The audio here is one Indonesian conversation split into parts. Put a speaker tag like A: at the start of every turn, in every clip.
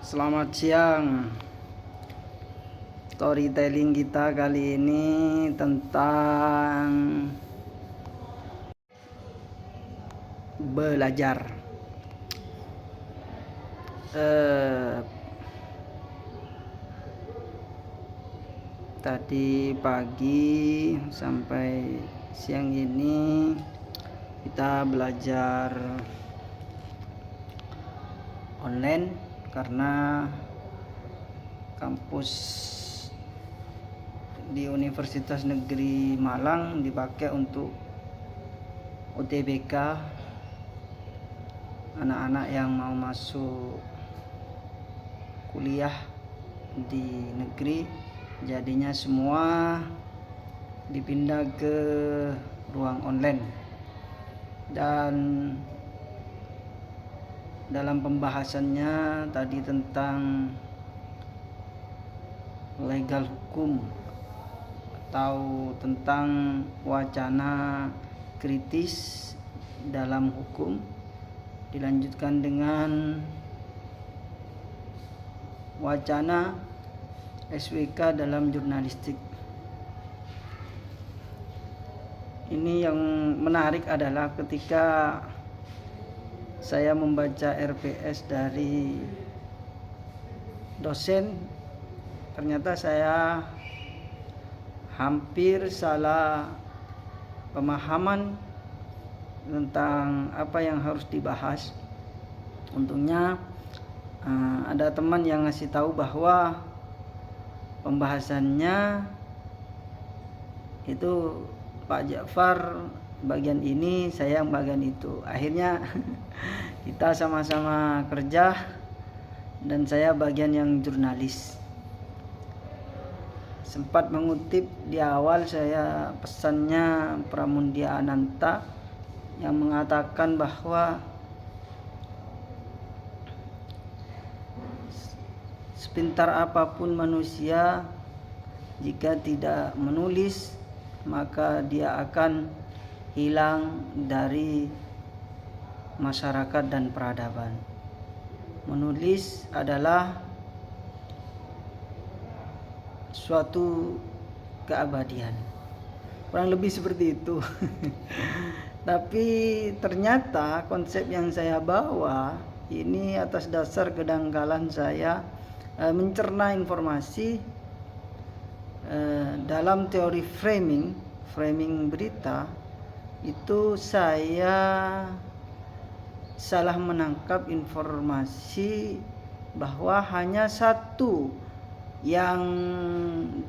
A: Selamat siang. Storytelling kita kali ini tentang belajar. Tadi pagi sampai siang ini kita belajar online karena kampus di Universitas Negeri Malang dipakai untuk UTBK anak-anak yang mau masuk kuliah di negeri, jadinya semua dipindah ke ruang online. Dan dalam pembahasannya tadi tentang legal hukum atau tentang wacana kritis dalam hukum, dilanjutkan dengan wacana SWK dalam jurnalistik. Ini yang menarik adalah ketika saya membaca RPS dari dosen, ternyata saya hampir salah pemahaman tentang apa yang harus dibahas. Untungnya ada teman yang ngasih tahu bahwa pembahasannya itu Pak Ja'far bagian ini, saya yang bagian itu. Akhirnya kita sama-sama kerja dan saya bagian yang jurnalis. Sempat mengutip di awal saya pesannya Pramudia Ananta yang mengatakan bahwa sepintar apapun manusia, jika tidak menulis maka dia akan hilang dari masyarakat dan peradaban. Menulis adalah suatu keabadian. Kurang lebih seperti itu. Tapi ternyata konsep yang saya bawa ini atas dasar kedangkalan saya mencerna informasi dalam teori framing berita. Itu saya salah menangkap informasi bahwa hanya satu yang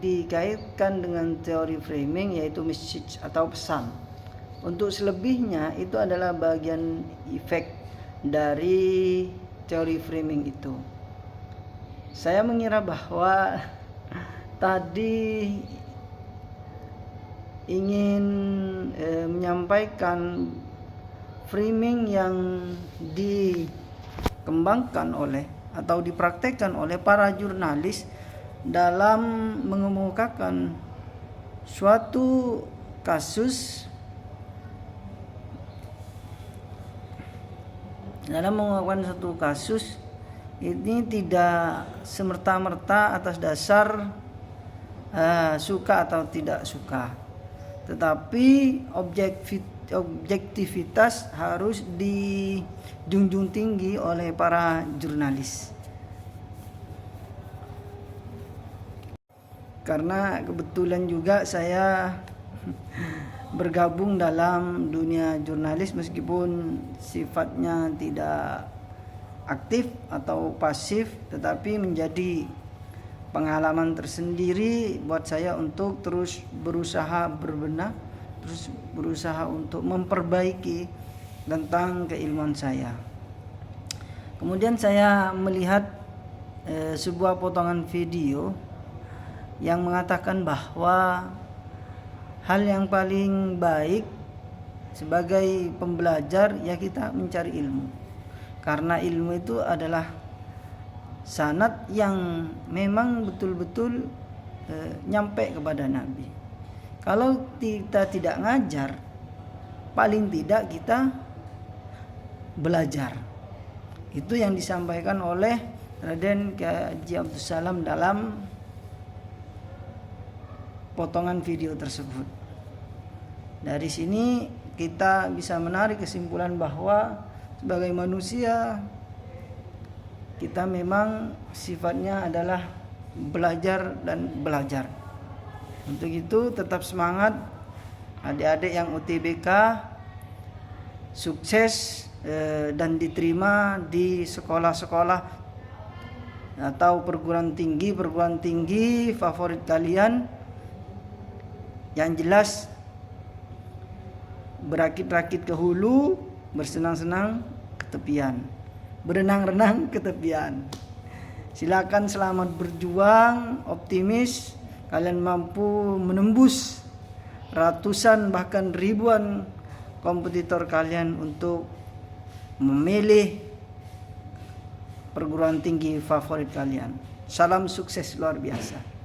A: dikaitkan dengan teori framing, yaitu message atau pesan. Untuk selebihnya itu adalah bagian efek dari teori framing itu. Saya mengira bahwa tadi ingin menyampaikan framing yang dikembangkan oleh atau dipraktekkan oleh para jurnalis dalam mengemukakan suatu kasus, ini tidak semerta-merta atas dasar suka atau tidak suka, tetapi objektivitas harus dijunjung tinggi oleh para jurnalis. Karena kebetulan juga saya bergabung dalam dunia jurnalis, meskipun sifatnya tidak aktif atau pasif, tetapi menjadi pengalaman tersendiri buat saya untuk terus berusaha berbenah, terus berusaha untuk memperbaiki tentang keilmuan saya. Kemudian saya melihat sebuah potongan video yang mengatakan bahwa hal yang paling baik sebagai pembelajar ya kita mencari ilmu, karena ilmu itu adalah sanad yang memang betul-betul nyampe kepada Nabi. Kalau kita tidak ngajar, paling tidak kita belajar. Itu yang disampaikan oleh Raden Kiai Haji Abdul Salam dalam potongan video tersebut. Dari sini kita bisa menarik kesimpulan bahwa sebagai manusia kita memang sifatnya adalah belajar dan belajar. Untuk itu tetap semangat adik-adik yang UTBK, sukses dan diterima di sekolah-sekolah atau perguruan tinggi favorit kalian. Yang jelas berakit-rakit ke hulu, bersenang-senang ke tepian, berenang-renang ke tepian. Silakan selamat berjuang, optimis kalian mampu menembus ratusan bahkan ribuan kompetitor kalian untuk memilih perguruan tinggi favorit kalian. Salam sukses luar biasa.